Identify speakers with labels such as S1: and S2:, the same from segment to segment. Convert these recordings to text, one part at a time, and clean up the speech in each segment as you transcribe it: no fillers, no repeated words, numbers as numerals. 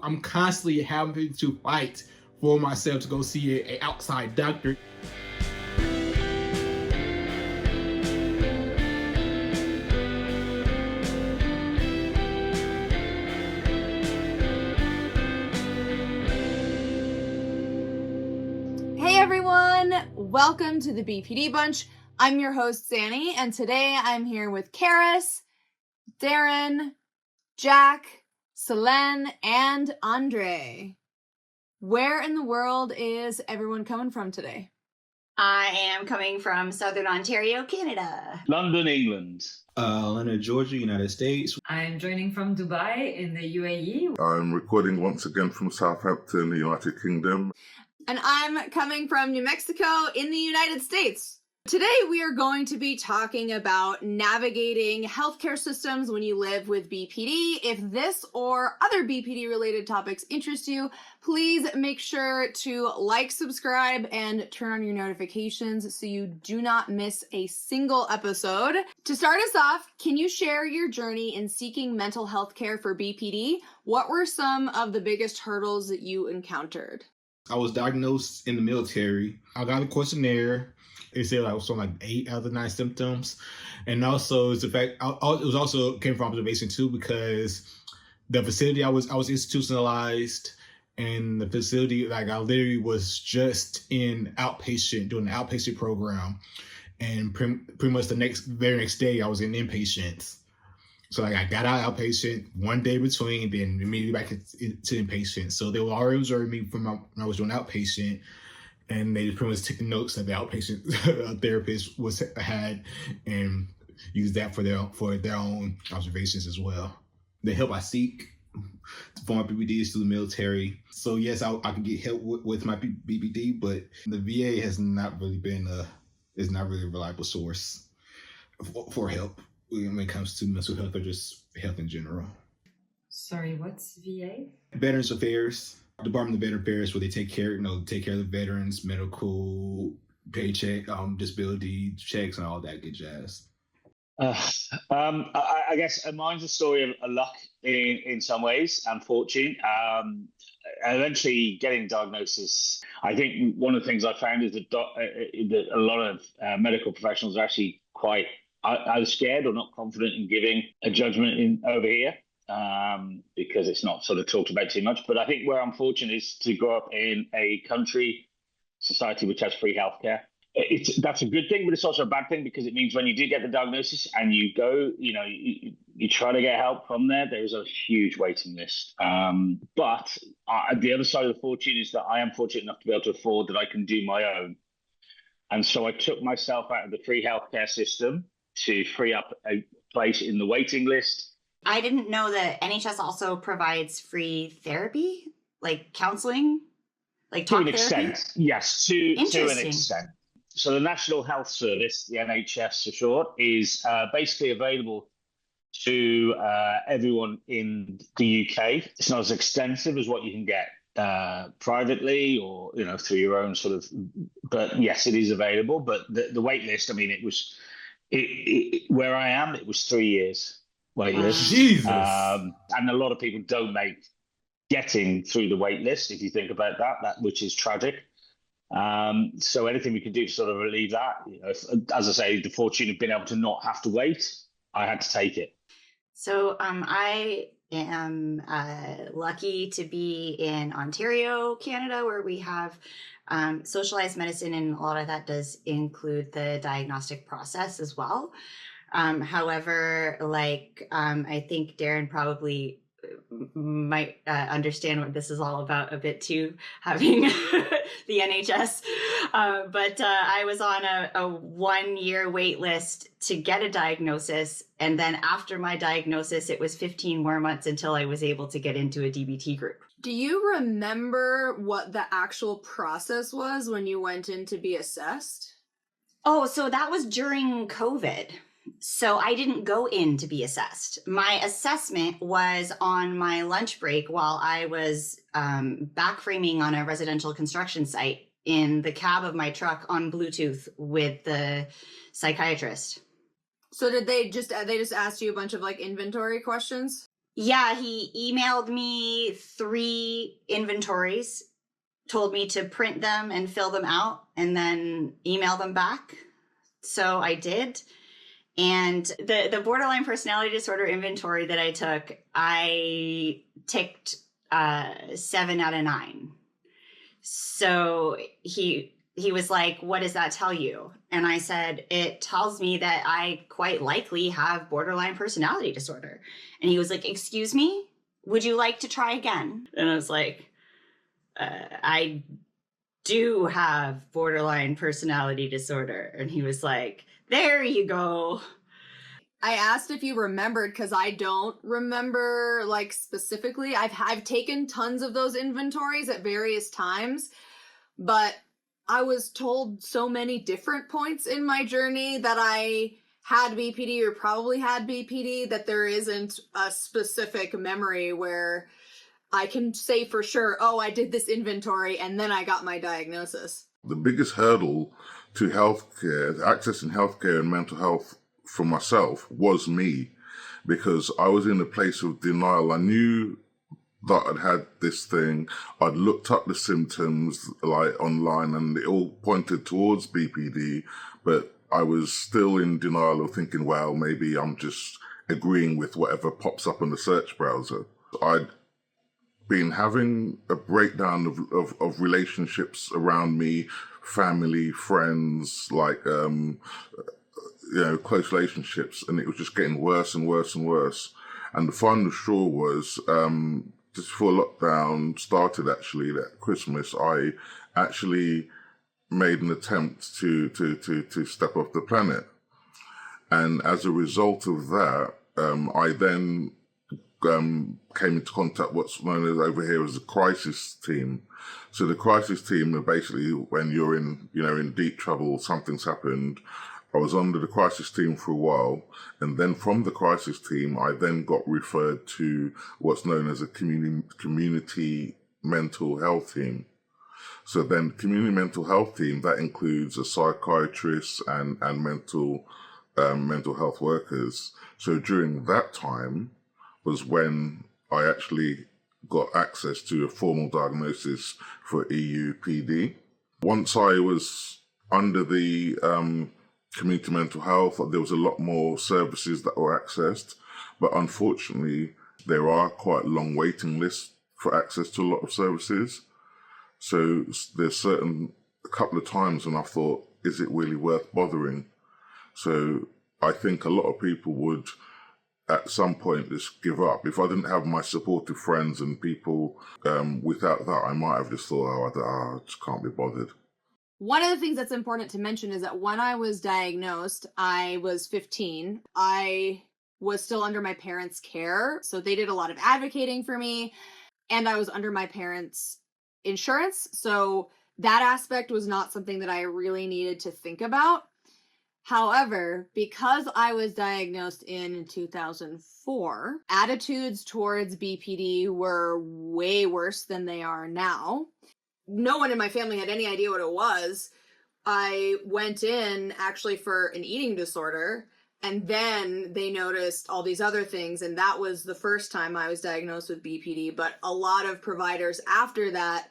S1: I'm constantly having to fight for myself to go see an outside doctor.
S2: Welcome to the BPD Bunch. I'm your host, Xannie, and today I'm here with Carys, Darren, Jack, Solène, and André. Where in the world is everyone coming from today?
S3: I am coming from Southern Ontario, Canada.
S4: London, England.
S5: Atlanta, Georgia, United States.
S6: I'm joining from Dubai in the UAE.
S7: I'm recording once again from Southampton, the United Kingdom.
S2: And I'm coming from New Mexico in the United States. Today we are going to be talking about navigating healthcare systems when you live with BPD. If this or other BPD related topics interest you, please make sure to like, subscribe, and turn on your notifications so you do not miss a single episode. To start us off, can you share your journey in seeking mental health care for BPD? What were some of the biggest hurdles that you encountered?
S1: I was diagnosed in the military. I got a questionnaire. It said I was on like 8 out of the 9 symptoms. And also it's the fact, it was also came from observation too, because the facility I was institutionalized, and the facility, like I literally was just in outpatient, doing the outpatient program. And pretty much the very next day I was in inpatient. So like I got out outpatient, 1 day between, then immediately back to inpatient. So they were already observing me from when I was doing outpatient, and they pretty much took the notes that the outpatient therapist had and used that for their own observations as well. The help I seek for my BPD is through the military. So yes, I can get help with my BPD, but the VA has not really been is not really a reliable source for help when it comes to mental health or just health in general.
S6: Sorry, what's VA?
S1: Veterans Affairs, Department of Veterans Affairs, where they take care of the veterans, medical, paycheck, disability checks, and all that good jazz.
S4: I guess mine's a story of luck in some ways and fortune. Eventually getting diagnosis. I think one of the things I found is that a lot of medical professionals are actually quite either scared or not confident in giving a judgment over here, because it's not sort of talked about too much. But I think where I'm fortunate is to grow up in a society which has free healthcare. That's a good thing, but it's also a bad thing, because it means when you do get the diagnosis and you go, you try to get help from there, there is a huge waiting list. But the other side of the fortune is that I am fortunate enough to be able to afford that I can do my own. And so I took myself out of the free healthcare system to free up a place in the waiting list.
S3: I didn't know that NHS also provides free therapy, like counseling, like talk therapy?
S4: To an extent, yes, to an extent. So the National Health Service, the NHS for short, is basically available to everyone in the UK. It's not as extensive as what you can get privately or through your own sort of, but yes, it is available. But the wait list, I mean, where I am, it was 3 years wait list.
S1: Jesus.
S4: And a lot of people don't make getting through the wait list, if you think about that which is tragic. So anything we can do to sort of relieve that, as I say, the fortune of being able to not have to wait, I had to take it.
S3: So I am lucky to be in Ontario, Canada, where we have socialized medicine, and a lot of that does include the diagnostic process as well. However, I think Darren probably might understand what this is all about a bit too, having the NHS. But I was on a 1-year wait list to get a diagnosis. And then after my diagnosis, it was 15 more months until I was able to get into a DBT group.
S2: Do you remember what the actual process was when you went in to be assessed?
S3: Oh, so that was during COVID. So I didn't go in to be assessed. My assessment was on my lunch break while I was back framing on a residential construction site in the cab of my truck on Bluetooth with the psychiatrist.
S2: So did they just asked you a bunch of like inventory questions?
S3: Yeah, he emailed me 3 inventories, told me to print them and fill them out and then email them back. So I did. And the borderline personality disorder inventory that I took, I ticked 7 out of 9. So he was like, what does that tell you? And I said, it tells me that I quite likely have borderline personality disorder. And he was like, excuse me, would you like to try again? And I was like, I do have borderline personality disorder. And he was like, there you go.
S2: I asked if you remembered because I don't remember like specifically. I've taken tons of those inventories at various times, but I was told so many different points in my journey that I had BPD or probably had BPD that there isn't a specific memory where I can say for sure, oh, I did this inventory and then I got my diagnosis.
S7: The biggest hurdle to healthcare, accessing healthcare and mental health for myself was me, because I was in a place of denial. I knew that I'd had this thing. I'd looked up the symptoms like online and it all pointed towards BPD, but I was still in denial of thinking, well, maybe I'm just agreeing with whatever pops up in the search browser. I'd been having a breakdown of relationships around me, family, friends, like, close relationships, and it was just getting worse and worse and worse. And the final straw was, just before lockdown started, actually, that Christmas, I actually made an attempt to step off the planet. And as a result of that, I then came into contact what's known as over here as the crisis team. So the crisis team are basically when you're in deep trouble, something's happened. I was under the crisis team for a while, and then from the crisis team, I then got referred to what's known as a community mental health team. So then community mental health team, that includes a psychiatrist and mental health workers. So during that time was when I actually got access to a formal diagnosis for EUPD. Once I was under the community mental health, there was a lot more services that were accessed, but unfortunately there are quite long waiting lists for access to a lot of services. So there's a couple of times when I thought, is it really worth bothering? So I think a lot of people would at some point just give up. If I didn't have my supportive friends and people, without that, I might have just thought, I just can't be bothered.
S2: One of the things that's important to mention is that when I was diagnosed, I was 15. I was still under my parents' care, so they did a lot of advocating for me, and I was under my parents' insurance, so that aspect was not something that I really needed to think about. However, because I was diagnosed in 2004, attitudes towards BPD were way worse than they are now. No one in my family had any idea what it was. I went in actually for an eating disorder, and then they noticed all these other things, and that was the first time I was diagnosed with BPD. But a lot of providers after that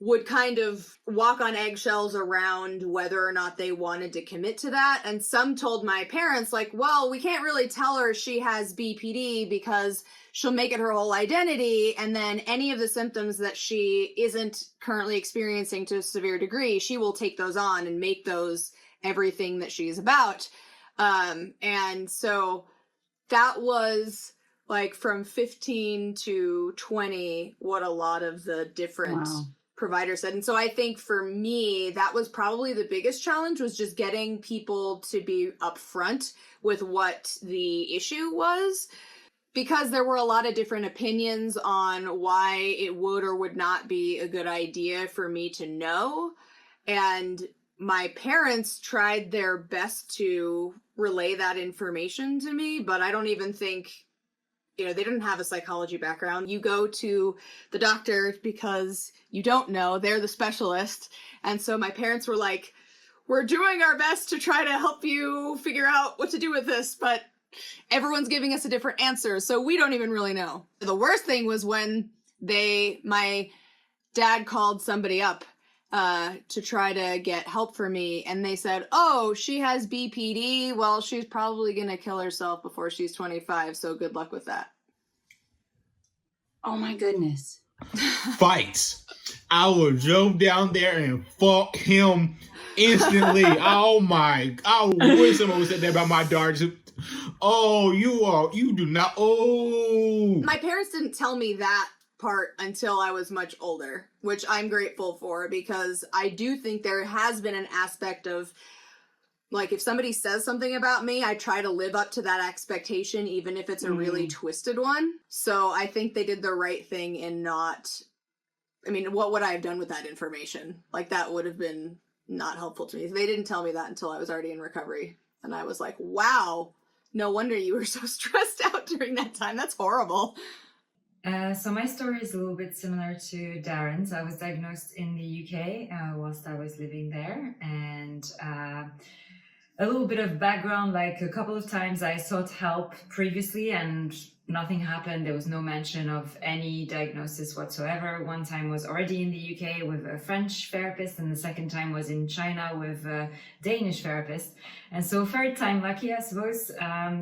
S2: would kind of walk on eggshells around whether or not they wanted to commit to that. And some told my parents, like, well, we can't really tell her she has BPD because she'll make it her whole identity, and then any of the symptoms that she isn't currently experiencing to a severe degree, she will take those on and make those everything that she's about. And so that was like from 15 to 20 what a lot of the different providers said. And so I think for me, that was probably the biggest challenge, was just getting people to be upfront with what the issue was, because there were a lot of different opinions on why it would or would not be a good idea for me to know. And my parents tried their best to relay that information to me, but I don't even think, they didn't have a psychology background. You go to the doctor because you don't know, they're the specialist. And so my parents were like, we're doing our best to try to help you figure out what to do with this, but everyone's giving us a different answer, so we don't even really know. The worst thing was when my dad called somebody up to try to get help for me, and they said, oh, she has BPD. Well, she's probably gonna kill herself before she's 25, so good luck with that.
S3: Oh my goodness.
S1: Fights. I would jump down there and fuck him instantly. Oh my! I wish someone would say that about my daughter. Oh, you do not. Oh,
S2: my parents didn't tell me that part until I was much older, which I'm grateful for, because I do think there has been an aspect of, like, if somebody says something about me, I try to live up to that expectation, even if it's a really twisted one. So I think they did the right thing in not, I mean, what would I have done with that information? Like, that would have been not helpful to me. They didn't tell me that until I was already in recovery. And I was like, wow, no wonder you were so stressed out during that time. That's horrible.
S6: So my story is a little bit similar to Darren's. I was diagnosed in the UK whilst I was living there, and a little bit of background, like a couple of times I sought help previously and nothing happened. There was no mention of any diagnosis whatsoever. One time was already in the UK with a French therapist, and the second time was in China with a Danish therapist. And so third time lucky, I suppose.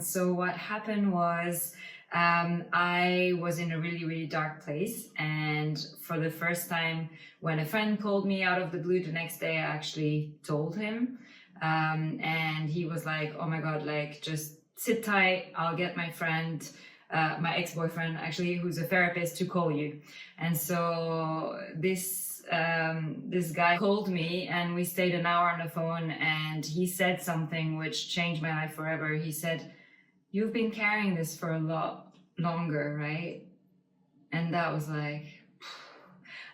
S6: So what happened was, I was in a really, really dark place, and for the first time, when a friend called me out of the blue the next day, I actually told him, and he was like, oh my God, like, just sit tight, I'll get my friend, my ex-boyfriend actually, who's a therapist, to call you. And so this guy called me, and we stayed an hour on the phone, and he said something which changed my life forever. He said, you've been carrying this for a lot longer, right? And that was like,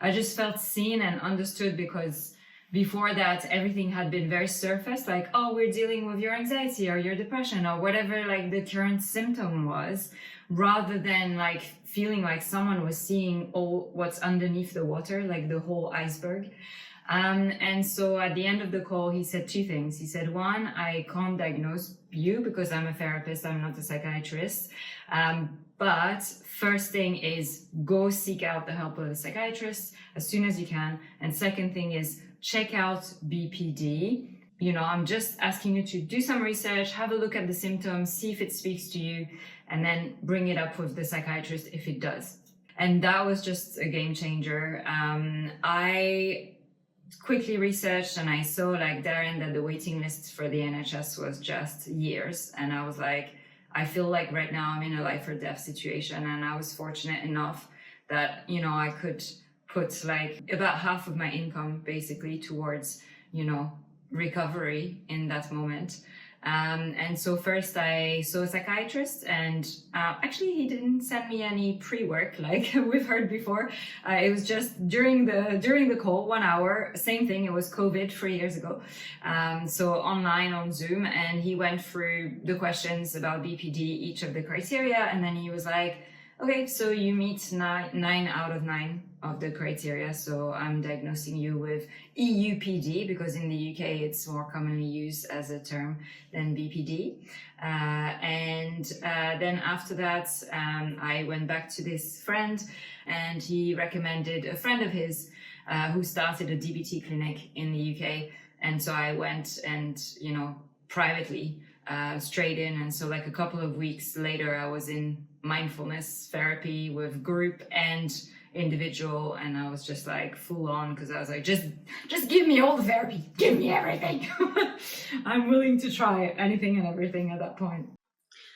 S6: I just felt seen and understood, because before that, everything had been very surface, like, oh, we're dealing with your anxiety or your depression or whatever, like, the current symptom was, rather than like feeling like someone was seeing all what's underneath the water, like the whole iceberg. And so at the end of the call, he said two things. He said, one, I can't diagnose you because I'm a therapist, I'm not a psychiatrist. But first thing is, go seek out the help of a psychiatrist as soon as you can. And second thing is, check out BPD. You know, I'm just asking you to do some research, have a look at the symptoms, see if it speaks to you, and then bring it up with the psychiatrist if it does. And that was just a game changer. I quickly researched, and I saw, like Darren, that the waiting list for the NHS was just years. And I was like, I feel like right now I'm in a life or death situation. And I was fortunate enough that, you know, I could put like about half of my income basically towards, you know, recovery in that moment. And so first I saw a psychiatrist, and actually he didn't send me any pre-work like we've heard before. It was just during the call, 1 hour, same thing. It was COVID 3 years ago. So online on Zoom, and he went through the questions about BPD, each of the criteria. And then he was like, okay, so you meet 9 out of 9 of the criteria. So I'm diagnosing you with EUPD, because in the UK it's more commonly used as a term than BPD. Then after that, I went back to this friend, and he recommended a friend of his who started a DBT clinic in the UK. And so I went and, you know, privately straight in. And so like a couple of weeks later, I was in mindfulness therapy with group and individual, and I was just like full on, because I was like, just give me all the therapy, give me everything. I'm willing to try anything and everything at that point.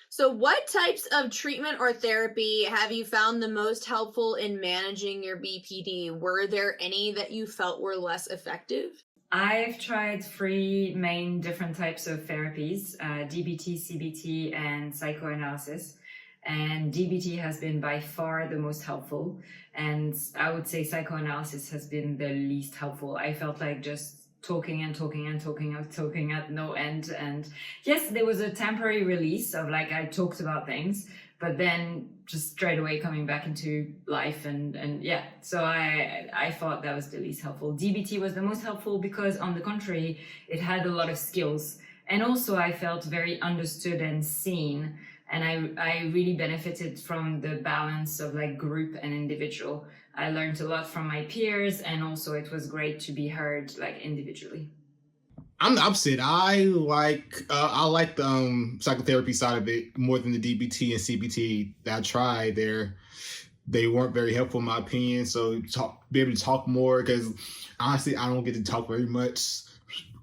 S2: So what types of treatment or therapy have you found the most helpful in managing your BPD? Were there any that you felt were less effective?
S6: I've tried 3 main different types of therapies, DBT, CBT, and psychoanalysis. And DBT has been by far the most helpful. And I would say psychoanalysis has been the least helpful. I felt like just talking at no end. And yes, there was a temporary release of like, I talked about things, but then just straight away coming back into life. And yeah, so I thought that was the least helpful. DBT was the most helpful because, on the contrary, it had a lot of skills. And also I felt very understood and seen, And I really benefited from the balance of like group and individual. I learned a lot from my peers, and also it was great to be heard like individually.
S1: I'm the opposite. I like the psychotherapy side of it more than the DBT and CBT that I tried. They weren't very helpful in my opinion. So be able to talk more, because honestly, I don't get to talk very much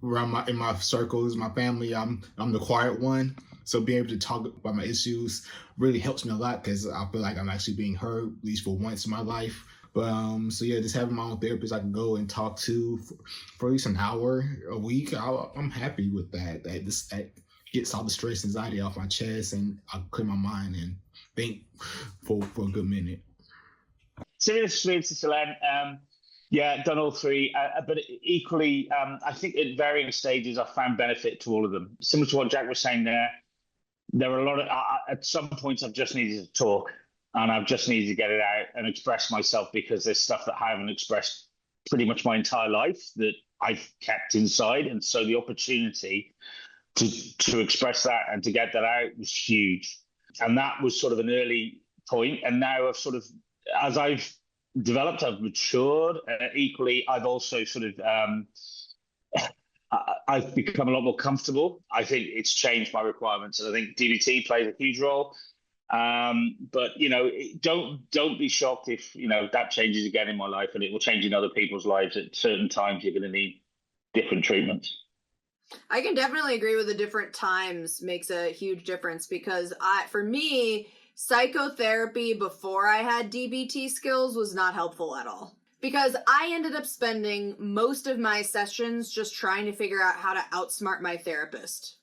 S1: around in my circles, my family. I'm the quiet one. So being able to talk about my issues really helps me a lot, because I feel like I'm actually being heard, at least for once in my life. But so yeah, just having my own therapist I can go and talk to for at least an hour a week, I'm happy with that. That gets all the stress, anxiety off my chest, and I clear my mind and think for a good minute.
S4: Similar experience to Solène. Yeah, done all three, but equally, I think at varying stages, I found benefit to all of them. Similar to what Jack was saying there were a lot of, at some points I've just needed to talk, and I've just needed to get it out and express myself, because there's stuff that I haven't expressed pretty much my entire life that I've kept inside. And so the opportunity to express that and to get that out was huge. And that was sort of an early point. And now I've sort of, as I've developed, I've matured. Equally, I've also sort of, I've become a lot more comfortable. I think it's changed my requirements, and I think DBT plays a huge role. But don't be shocked if that changes again in my life, and it will change in other people's lives. At certain times, you're going to need different treatments.
S2: I can definitely agree with the different times makes a huge difference, because for me, psychotherapy before I had DBT skills was not helpful at all, because I ended up spending most of my sessions just trying to figure out how to outsmart my therapist,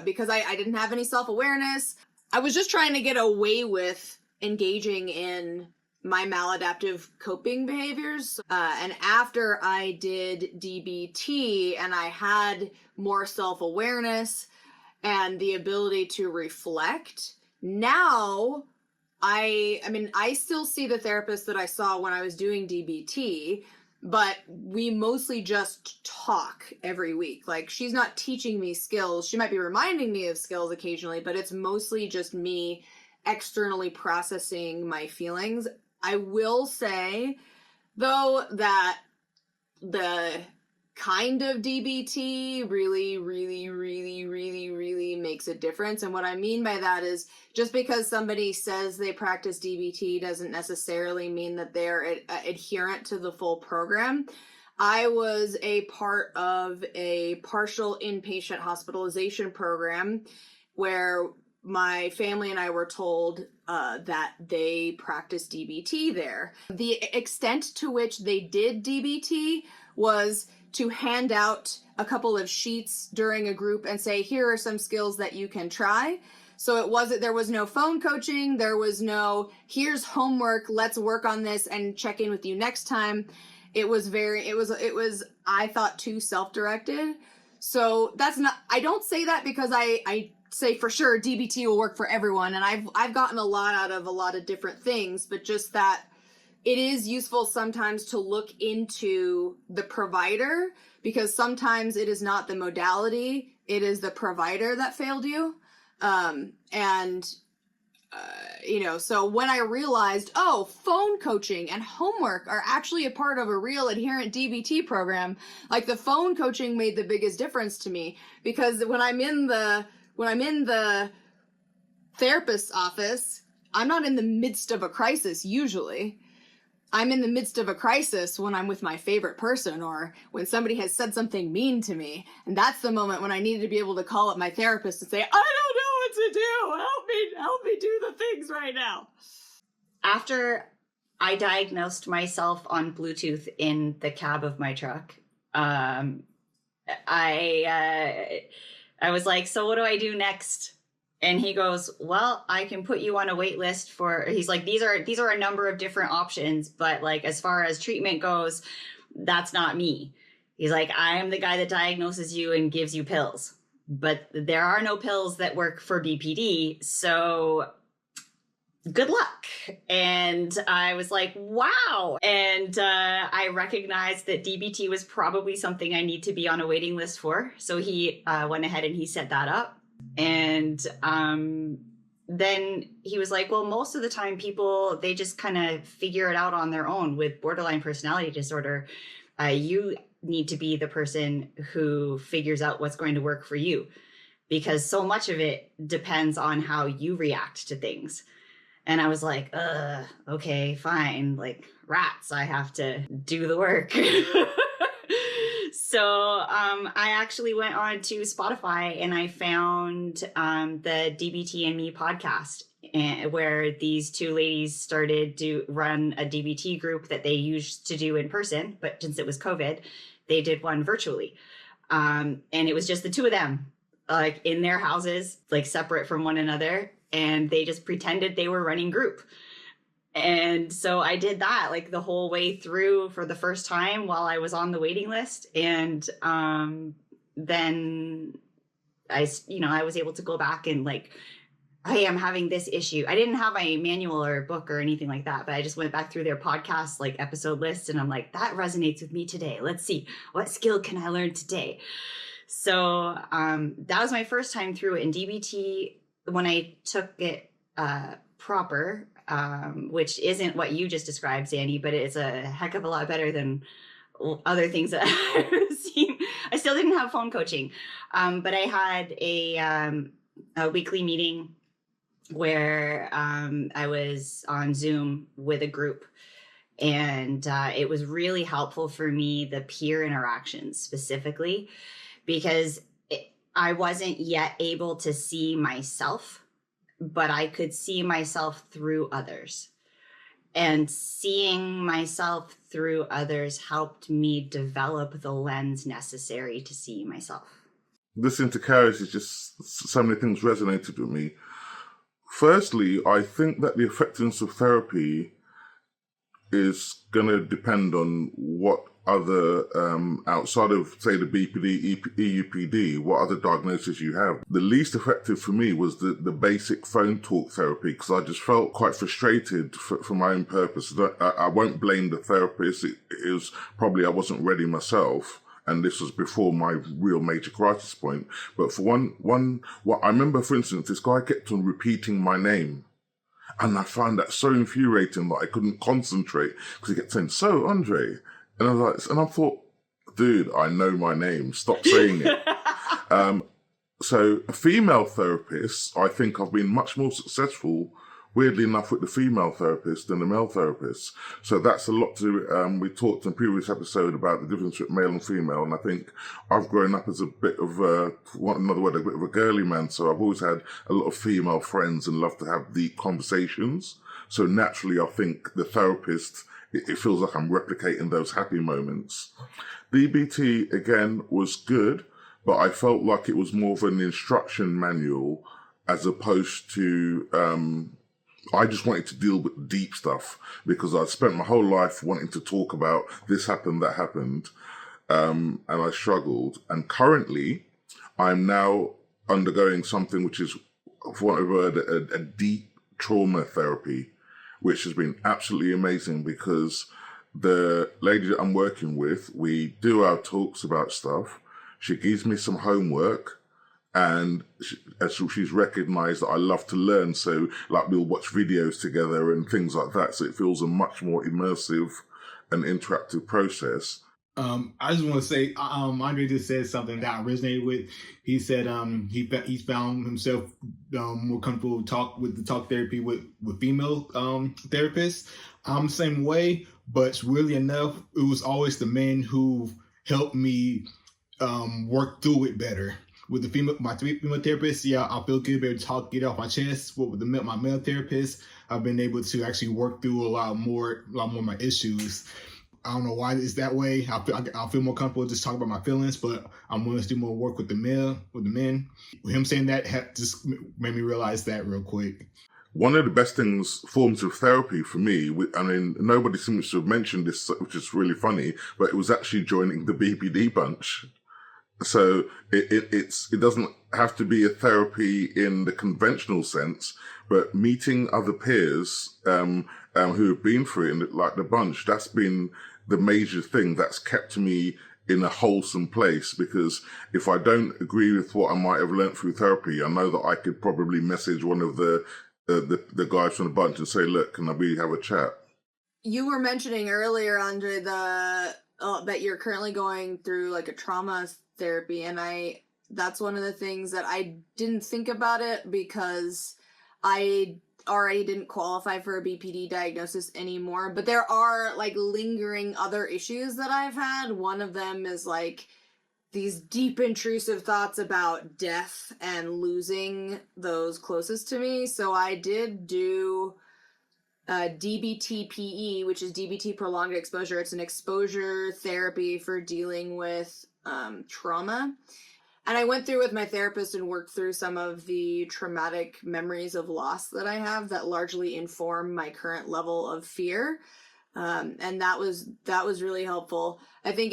S2: because I didn't have any self-awareness. I was just trying to get away with engaging in my maladaptive coping behaviors. And after I did DBT and I had more self-awareness and the ability to reflect, now I still see the therapist that I saw when I was doing DBT, but we mostly just talk every week. Like, she's not teaching me skills. She might be reminding me of skills occasionally, but it's mostly just me externally processing my feelings. I will say, though, that the kind of DBT really, really, really, really, really makes a difference. And what I mean by that is, just because somebody says they practice DBT doesn't necessarily mean that they're adherent to the full program. I was a part of a partial inpatient hospitalization program where my family and I were told that they practiced DBT there. The extent to which they did DBT was to hand out a couple of sheets during a group and say, here are some skills that you can try. So there was no phone coaching. There was no, here's homework, let's work on this and check in with you next time. It was, I thought, too self-directed. So I don't say that because I say for sure DBT will work for everyone. And I've gotten a lot out of a lot of different things, but just that it is useful sometimes to look into the provider, because sometimes it is not the modality, it is the provider that failed you. So when I realized, phone coaching and homework are actually a part of a real adherent DBT program, like the phone coaching made the biggest difference to me, because when I'm in the therapist's office, I'm not in the midst of a crisis usually. I'm in the midst of a crisis when I'm with my favorite person, or when somebody has said something mean to me. And that's the moment when I needed to be able to call up my therapist and say, I don't know what to do. Help me do the things right now.
S3: After I diagnosed myself on Bluetooth in the cab of my truck, I was like, so what do I do next? And he goes, well, I can put you on a wait list he's like, these are a number of different options, but like, as far as treatment goes, that's not me. He's like, I am the guy that diagnoses you and gives you pills, but there are no pills that work for BPD. So good luck. And I was like, wow. And I recognized that DBT was probably something I need to be on a waiting list for. So he went ahead and he set that up. And then he was like, well, most of the time people, they just kind of figure it out on their own with borderline personality disorder. You need to be the person who figures out what's going to work for you, because so much of it depends on how you react to things. And I was like, okay, fine. Like, rats, I have to do the work. So I actually went on to Spotify and I found the DBT and Me podcast, where these two ladies started to run a DBT group that they used to do in person. But since it was COVID, they did one virtually. And it was just the two of them, like in their houses, like separate from one another. And they just pretended they were running group. And so I did that like the whole way through for the first time while I was on the waiting list. And then I was able to go back and like, hey, I'm having this issue. I didn't have a manual or a book or anything like that, but I just went back through their podcast, like episode list. And I'm like, that resonates with me today. Let's see, what skill can I learn today? So that was my first time through it in DBT. When I took it proper, which isn't what you just described, Xannie, but it's a heck of a lot better than other things that I've seen. I still didn't have phone coaching, but I had a weekly meeting where I was on Zoom with a group. And it was really helpful for me, the peer interactions specifically, because I wasn't yet able to see myself, but I could see myself through others. And seeing myself through others helped me develop the lens necessary to see myself.
S7: Listening to Carys is just so many things resonated with me. Firstly, I think that the effectiveness of therapy is going to depend on what other, outside of, say, the BPD, EUPD, what other diagnoses you have. The least effective for me was the basic phone talk therapy, because I just felt quite frustrated for my own purpose. I won't blame the therapist. It was probably I wasn't ready myself. And this was before my real major crisis point. But for what I remember, for instance, this guy kept on repeating my name. And I found that so infuriating that I couldn't concentrate, because he kept saying, "So, Andre." And I was like, and I thought, dude, I know my name. Stop saying it. So a female therapist, I think I've been much more successful, weirdly enough, with the female therapist than the male therapist. So that's a lot to, we talked in a previous episode about the difference between male and female. And I think I've grown up as a bit of a bit of a girly man. So I've always had a lot of female friends and love to have deep conversations. So naturally, I think the therapist, it feels like I'm replicating those happy moments. DBT, again, was good, but I felt like it was more of an instruction manual as opposed to, I just wanted to deal with deep stuff because I'd spent my whole life wanting to talk about this happened, that happened, and I struggled. And currently, I'm now undergoing something which is, for what I've heard, a deep trauma therapy, which has been absolutely amazing because the lady that I'm working with, we do our talks about stuff. She gives me some homework, and she's recognized that I love to learn. So like we'll watch videos together and things like that. So it feels a much more immersive and interactive process.
S1: I just want to say, Andre just said something that I resonated with. He said he's found himself more comfortable with the talk therapy with female therapists. I'm the same way, but really enough, it was always the men who helped me work through it better. With my female therapist, yeah, I feel good, be able to talk, get it off my chest. But with my male therapist, I've been able to actually work through a lot more of my issues. I don't know why it's that way. I feel more comfortable just talking about my feelings, but I'm willing to do more work with the men. Him saying that just made me realize that real quick.
S7: One of the best forms of therapy for me, I mean, nobody seems to have mentioned this, which is really funny, but it was actually joining the BPD bunch. So it doesn't have to be a therapy in the conventional sense, but meeting other peers who have been through it, like the bunch, that's been the major thing that's kept me in a wholesome place, because if I don't agree with what I might have learnt through therapy, I know that I could probably message one of the guys from the bunch and say, look, can we have a chat?
S2: You were mentioning earlier, Andre, that you're currently going through like a trauma therapy, and that's one of the things that I didn't think about it because I already didn't qualify for a BPD diagnosis anymore, but there are like lingering other issues that I've had. One of them is like these deep intrusive thoughts about death and losing those closest to me. So I did do DBT-PE, which is DBT prolonged exposure. It's an exposure therapy for dealing with trauma. And I went through with my therapist and worked through some of the traumatic memories of loss that I have that largely inform my current level of fear. And that was really helpful. I think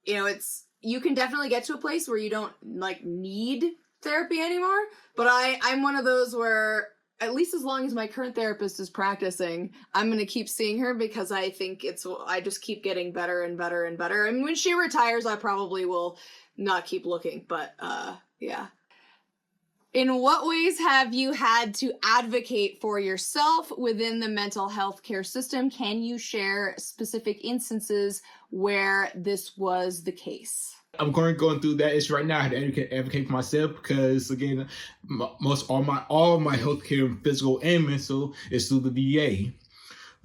S2: you can definitely get to a place where you don't like need therapy anymore. But I'm one of those where, at least as long as my current therapist is practicing, I'm going to keep seeing her because I think I just keep getting better and better and better. And when she retires, I probably will not keep looking, but yeah. In what ways have you had to advocate for yourself within the mental health care system? Can you share specific instances where this was the case?
S1: I'm going through that issue right now. I had to advocate for myself because, again, all of my healthcare, physical and mental, is through the VA.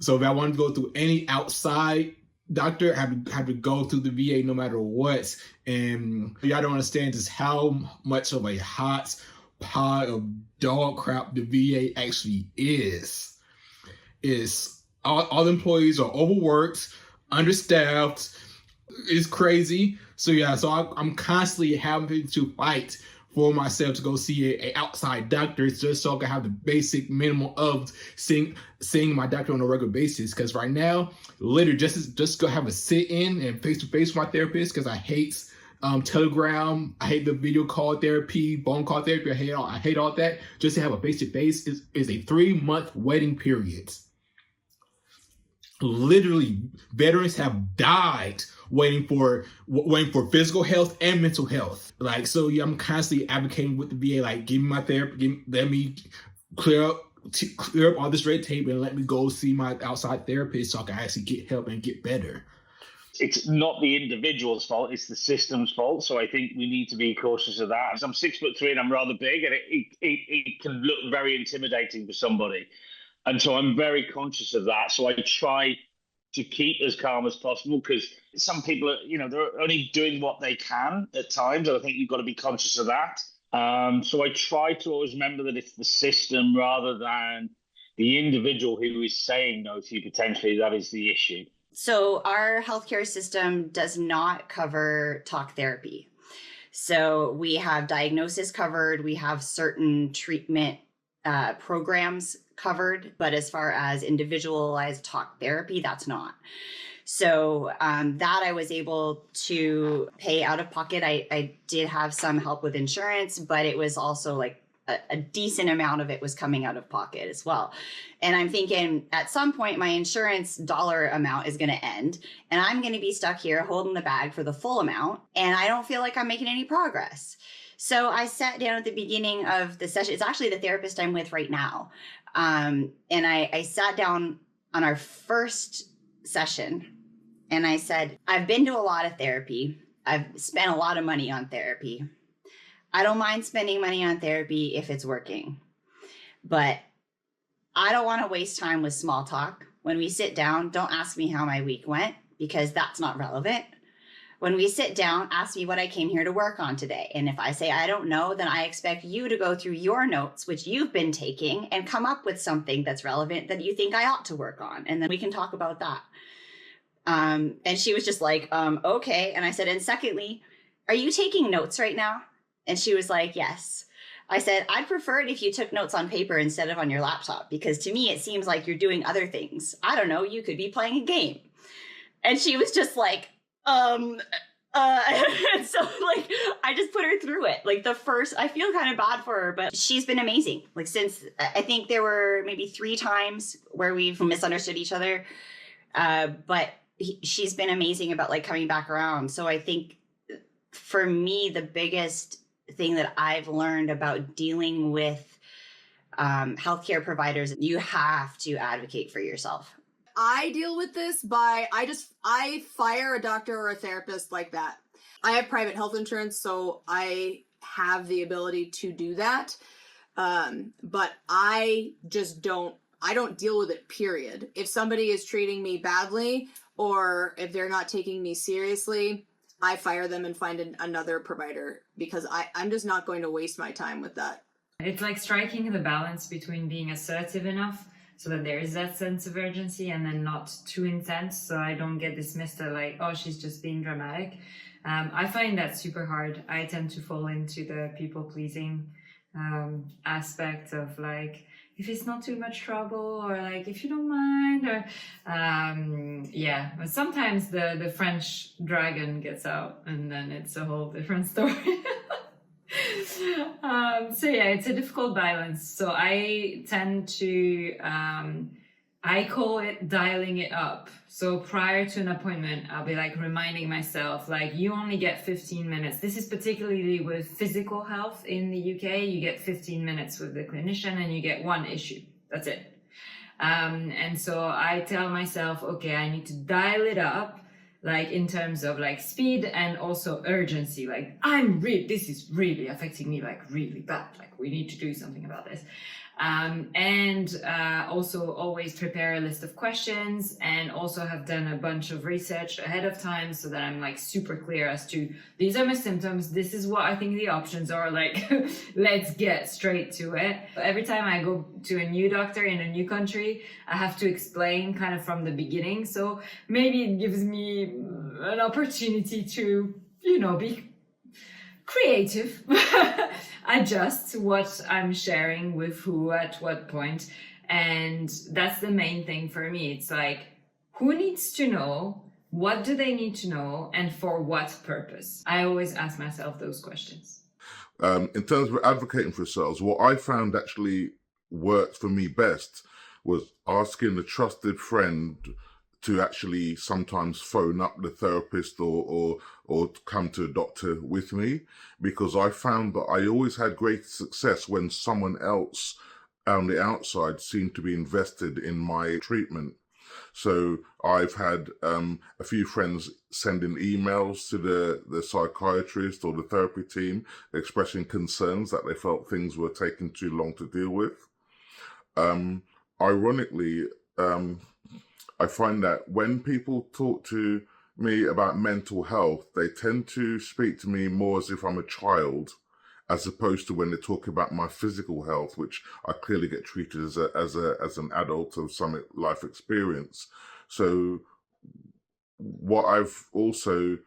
S1: So if I wanted to go through any outside doctor, I have to go through the VA no matter what. And y'all don't understand just how much of a hot pot of dog crap the VA actually is. All employees are overworked, understaffed. It's crazy. So I'm constantly having to fight for myself to go see a outside doctor just so I can have the basic minimum of seeing my doctor on a regular basis. Because right now, literally just go have a sit-in and face-to-face with my therapist, because I hate Telegram. I hate the video call therapy, phone call therapy. I hate all that. Just to have a face-to-face is a 3-month waiting period. Literally, veterans have died waiting for physical health and mental health. Like, so yeah, I'm constantly advocating with the VA, like, give me my therapy, let me clear up all this red tape and let me go see my outside therapist so I can actually get help and get better.
S4: It's not the individual's fault, it's the system's fault. So I think we need to be cautious of that. I'm 6'3" and I'm rather big, and it can look very intimidating for somebody. And so I'm very conscious of that. So I try to keep as calm as possible, because some people are, they're only doing what they can at times. And I think you've got to be conscious of that. So I try to always remember that it's the system rather than the individual who is saying no to you potentially that is the issue.
S3: So our healthcare system does not cover talk therapy. So we have diagnosis covered. We have certain treatment programs covered, but as far as individualized talk therapy, that's not. So that I was able to pay out of pocket. I did have some help with insurance, but it was also like a decent amount of it was coming out of pocket as well. And I'm thinking at some point my insurance dollar amount is going to end and I'm going to be stuck here holding the bag for the full amount. And I don't feel like I'm making any progress. So I sat down at the beginning of the session. It's actually the therapist I'm with right now. And I sat down on our first session and I said, I've been to a lot of therapy. I've spent a lot of money on therapy. I don't mind spending money on therapy if it's working, but I don't want to waste time with small talk. When we sit down, don't ask me how my week went because that's not relevant. When we sit down, ask me what I came here to work on today. And if I say I don't know, then I expect you to go through your notes, which you've been taking, and come up with something that's relevant that you think I ought to work on. And then we can talk about that. And she was just like, okay. And I said, and secondly, are you taking notes right now? And she was like, yes. I said, I'd prefer it if you took notes on paper instead of on your laptop, because to me, it seems like you're doing other things. I don't know, you could be playing a game. And she was just like, and so like, I just put her through it. Like I feel kind of bad for her, but she's been amazing. Like since, I think there were maybe 3 times where we've misunderstood each other. But she's been amazing about like coming back around. So I think for me, the biggest thing that I've learned about dealing with healthcare providers, you have to advocate for yourself.
S2: I deal with this by I fire a doctor or a therapist like that. I have private health insurance, so I have the ability to do that. But I don't deal with it, period. If somebody is treating me badly or if they're not taking me seriously, I fire them and find another provider, because I'm just not going to waste my time with that.
S6: It's like striking the balance between being assertive enough so that there is that sense of urgency and then not too intense, so I don't get dismissed as like, oh, she's just being dramatic. I find that super hard. I tend to fall into the people-pleasing aspect of like, if it's not too much trouble, or like, if you don't mind, or but sometimes the French dragon gets out and then it's a whole different story. So yeah, it's a difficult balance. So I tend to I call it dialing it up. So prior to an appointment, I'll be like reminding myself, like, you only get 15 minutes. This is particularly with physical health in the UK. You get 15 minutes with the clinician and you get one issue. That's it. And so I tell myself, okay, I need to dial it up, like in terms of like speed and also urgency. Like, this is really affecting me like really bad. Like, we need to do something about this. And also always prepare a list of questions, and also have done a bunch of research ahead of time so that I'm like super clear as to, these are my symptoms, this is what I think the options are, like let's get straight to it. Every time I go to a new doctor in a new country, I have to explain kind of from the beginning. So maybe it gives me an opportunity to, be creative, adjust what I'm sharing with who at what point. And that's the main thing for me. It's like, who needs to know? What do they need to know? And for what purpose? I always ask myself those questions.
S7: In terms of advocating for yourselves, what I found actually worked for me best was asking a trusted friend to actually sometimes phone up the therapist or come to a doctor with me, because I found that I always had great success when someone else on the outside seemed to be invested in my treatment. So I've had a few friends sending emails to the psychiatrist or the therapy team expressing concerns that they felt things were taking too long to deal with. Ironically, I find that when people talk to me about mental health, they tend to speak to me more as if I'm a child, as opposed to when they talk about my physical health, which I clearly get treated as an adult of some life experience. So what I've also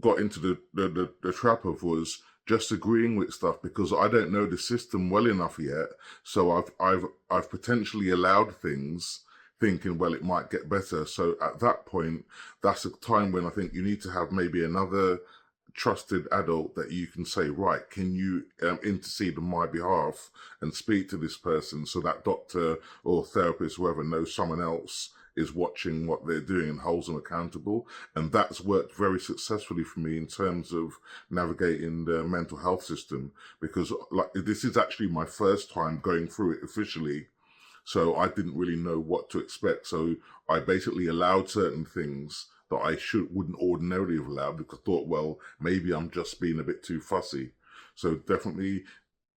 S7: got into the trap of was just agreeing with stuff because I don't know the system well enough yet. So I've potentially allowed things, thinking, well, it might get better. So at that point, that's a time when I think you need to have maybe another trusted adult that you can say, right, can you intercede on my behalf and speak to this person so that doctor or therapist, whoever, knows someone else is watching what they're doing and holds them accountable. And that's worked very successfully for me in terms of navigating the mental health system, because like this is actually my first time going through it officially. So I didn't really know what to expect. So I basically allowed certain things that I wouldn't ordinarily have allowed, because I thought, well, maybe I'm just being a bit too fussy. So definitely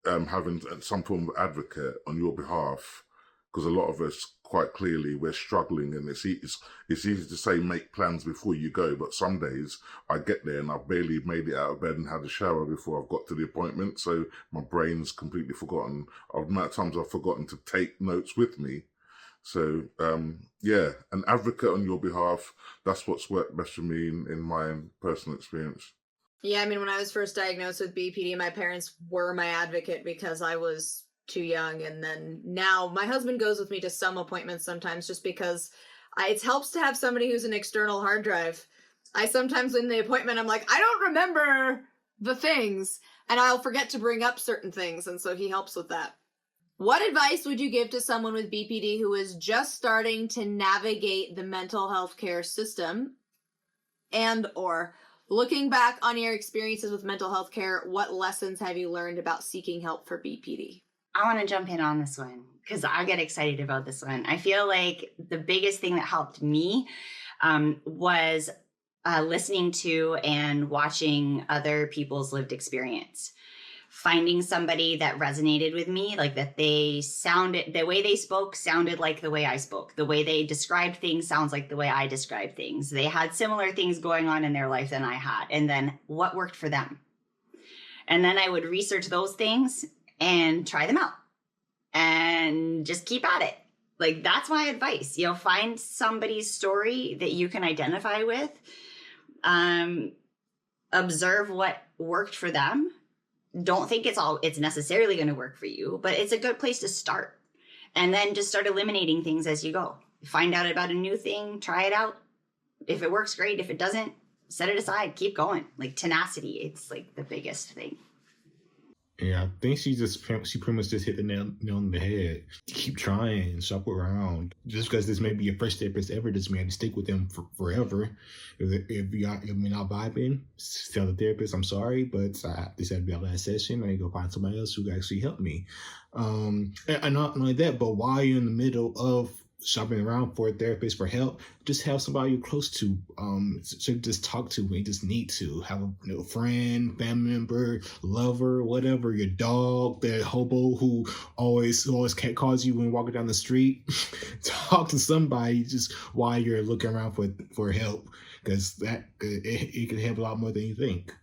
S7: having some form of advocate on your behalf, because a lot of us, quite clearly, we're struggling, and it's easy to say make plans before you go, but some days I get there and I've barely made it out of bed and had a shower before I've got to the appointment, so my brain's completely forgotten. The amount of times I've forgotten to take notes with me. So yeah, an advocate on your behalf, that's what's worked best for me in my personal experience.
S2: Yeah, I mean, when I was first diagnosed with BPD, my parents were my advocate because I was too young. And then now my husband goes with me to some appointments sometimes just because it helps to have somebody who's an external hard drive. I sometimes in the appointment, I'm like, I don't remember the things, and I'll forget to bring up certain things. And so he helps with that. What advice would you give to someone with BPD who is just starting to navigate the mental health care system? And or looking back on your experiences with mental health care, what lessons have you learned about seeking help for BPD?
S3: I want to jump in on this one because I get excited about this one. I feel like the biggest thing that helped me was listening to and watching other people's lived experience. Finding somebody that resonated with me, like that they sounded, the way they spoke sounded like the way I spoke. The way they described things sounds like the way I described things. They had similar things going on in their life than I had. And then what worked for them? And then I would research those things and try them out and just keep at it. Like, that's my advice. You know, find somebody's story that you can identify with. Observe what worked for them. Don't think it's necessarily going to work for you, but it's a good place to start. And then just start eliminating things as you go. Find out about a new thing, try it out. If it works, great. If it doesn't, set it aside, keep going. Like, tenacity, it's like the biggest thing.
S1: Yeah, I think she pretty much just hit the nail on the head. Keep trying, shop around. Just because this may be your first therapist ever doesn't mean to stick with them forever. If you're not vibing, tell the therapist, I'm sorry, but this had to be our last session. I need to go find somebody else who can actually help me. And not only that, but while you're in the middle of shopping around for a therapist for help, just have somebody you're close to, so just talk to when you just need to. Have a friend, family member, lover, whatever, your dog, that hobo who always can't cause you when walking down the street. Talk to somebody just while you're looking around for help, because that it can help a lot more than you think.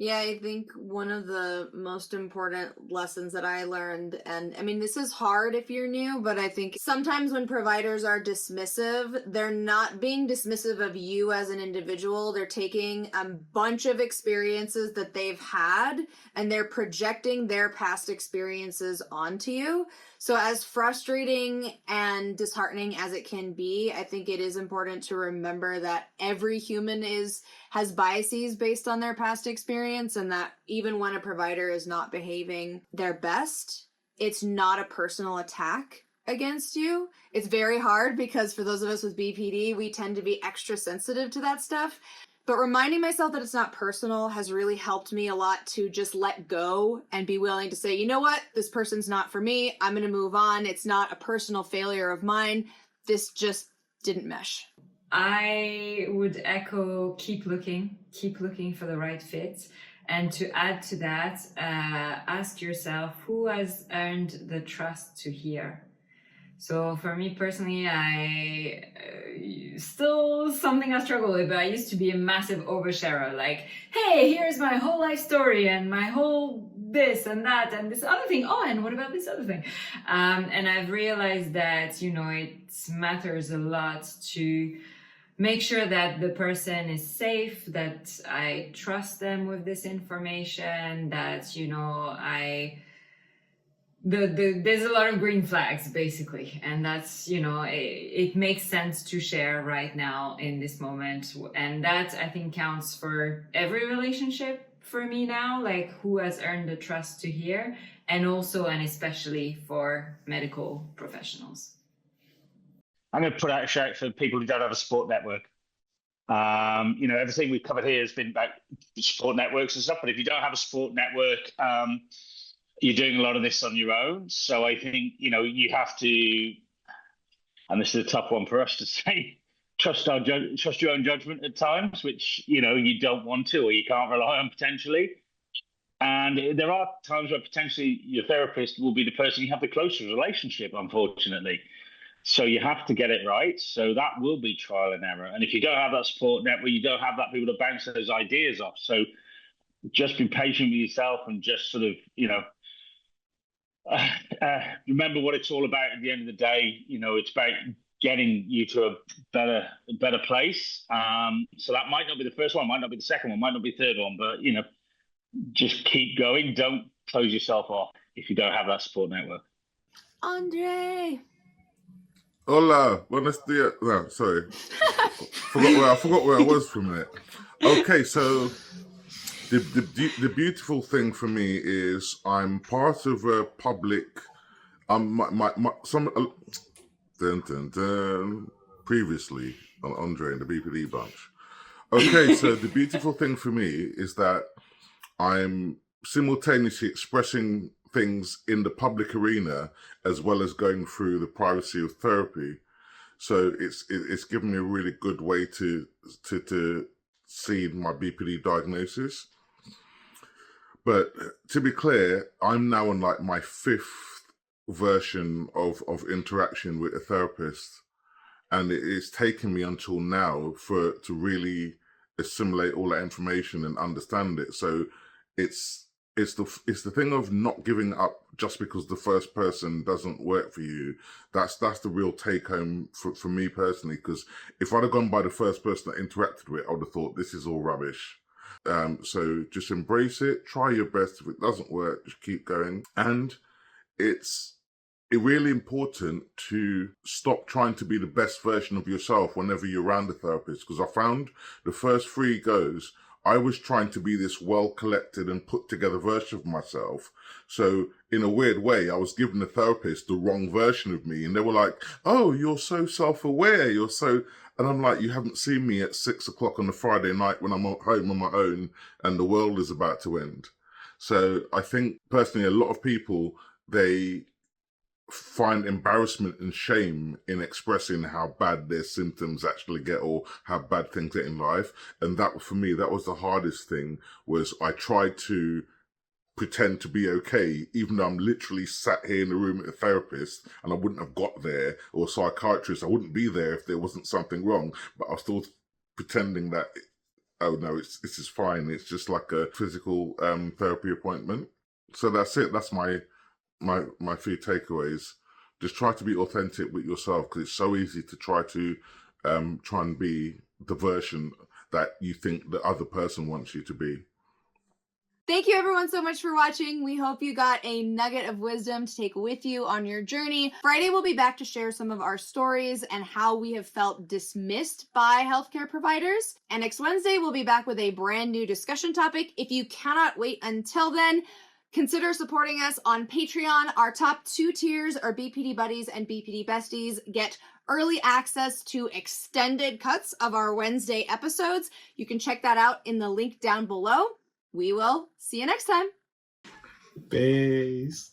S2: Yeah, I think one of the most important lessons that I learned, and I mean, this is hard if you're new, but I think sometimes when providers are dismissive, they're not being dismissive of you as an individual. They're taking a bunch of experiences that they've had and they're projecting their past experiences onto you. So as frustrating and disheartening as it can be, I think it is important to remember that every human has biases based on their past experience, and that even when a provider is not behaving their best, it's not a personal attack against you. It's very hard because for those of us with BPD, we tend to be extra sensitive to that stuff. But reminding myself that it's not personal has really helped me a lot to just let go and be willing to say, you know what, this person's not for me. I'm going to move on. It's not a personal failure of mine. This just didn't mesh.
S6: I would echo, keep looking for the right fit. And to add to that, ask yourself, who has earned the trust to hear? So for me personally, I still something I struggle with, but I used to be a massive oversharer. Like, hey, here's my whole life story and my whole this and that and this other thing. Oh, and what about this other thing? And I've realized that, you know, it matters a lot to make sure that the person is safe, that I trust them with this information, that, you know, there's a lot of green flags basically, and that's, you know, it makes sense to share right now in this moment, and that I think counts for every relationship for me now, like who has earned the trust to hear, and also and especially for medical professionals.
S4: I'm going to put out a shout for people who don't have a support network. You know, everything we've covered here has been about support networks and stuff, but if you don't have a support network, you're doing a lot of this on your own. So I think, you know, you have to, and this is a tough one for us to say, trust your own judgment at times, which, you know, you don't want to or you can't rely on potentially. And there are times where potentially your therapist will be the person you have the closest relationship, unfortunately. So you have to get it right. So that will be trial and error. And if you don't have that support network, you don't have that people to bounce those ideas off. So just be patient with yourself and just sort of, you know, remember what it's all about at the end of the day. You know, it's about getting you to a better place. So that might not be the first one, might not be the second one, might not be the third one, but, you know, just keep going. Don't close yourself off if you don't have that support network.
S2: André.
S7: Hola, buenos dias. No, sorry. I forgot where I was for a minute. Okay, so the beautiful thing for me is I'm part of a public Previously on Andre and the BPD bunch. Okay, so the beautiful thing for me is that I'm simultaneously expressing things in the public arena as well as going through the privacy of therapy. So it's given me a really good way to see my BPD diagnosis. But to be clear, I'm now on like my 5th version of interaction with a therapist, and it's taken me until now to really assimilate all that information and understand it. So it's the thing of not giving up just because the first person doesn't work for you. That's the real take home for me personally, because if I'd have gone by the first person that interacted with it, I would have thought this is all rubbish. So just embrace it, try your best. If it doesn't work, just keep going. And it's really important to stop trying to be the best version of yourself whenever you're around a therapist, because I found the first 3 goes, I was trying to be this well-collected and put-together version of myself. So in a weird way, I was giving the therapist the wrong version of me. And they were like, oh, you're so self-aware. You're so... And I'm like, you haven't seen me at 6 o'clock on a Friday night when I'm at home on my own and the world is about to end. So I think, personally, a lot of people, they find embarrassment and shame in expressing how bad their symptoms actually get or how bad things get in life. And that, for me, that was the hardest thing, was I tried to pretend to be okay, even though I'm literally sat here in the room with a therapist and I wouldn't have got there, or a psychiatrist. I wouldn't be there if there wasn't something wrong, but I was still pretending that, oh no, this is fine. It's just like a physical therapy appointment. So that's it. That's my 3 takeaways. Just try to be authentic with yourself, because it's so easy to try and be the version that you think the other person wants you to be.
S2: Thank you everyone so much for watching. We hope you got a nugget of wisdom to take with you on your journey. Friday we'll be back to share some of our stories and how we have felt dismissed by healthcare providers. And next Wednesday we'll be back with a brand new discussion topic. If you cannot wait until then, consider supporting us on Patreon. Our top 2 tiers are BPD Buddies and BPD Besties. Get early access to extended cuts of our Wednesday episodes. You can check that out in the link down below. We will see you next time.
S1: Peace.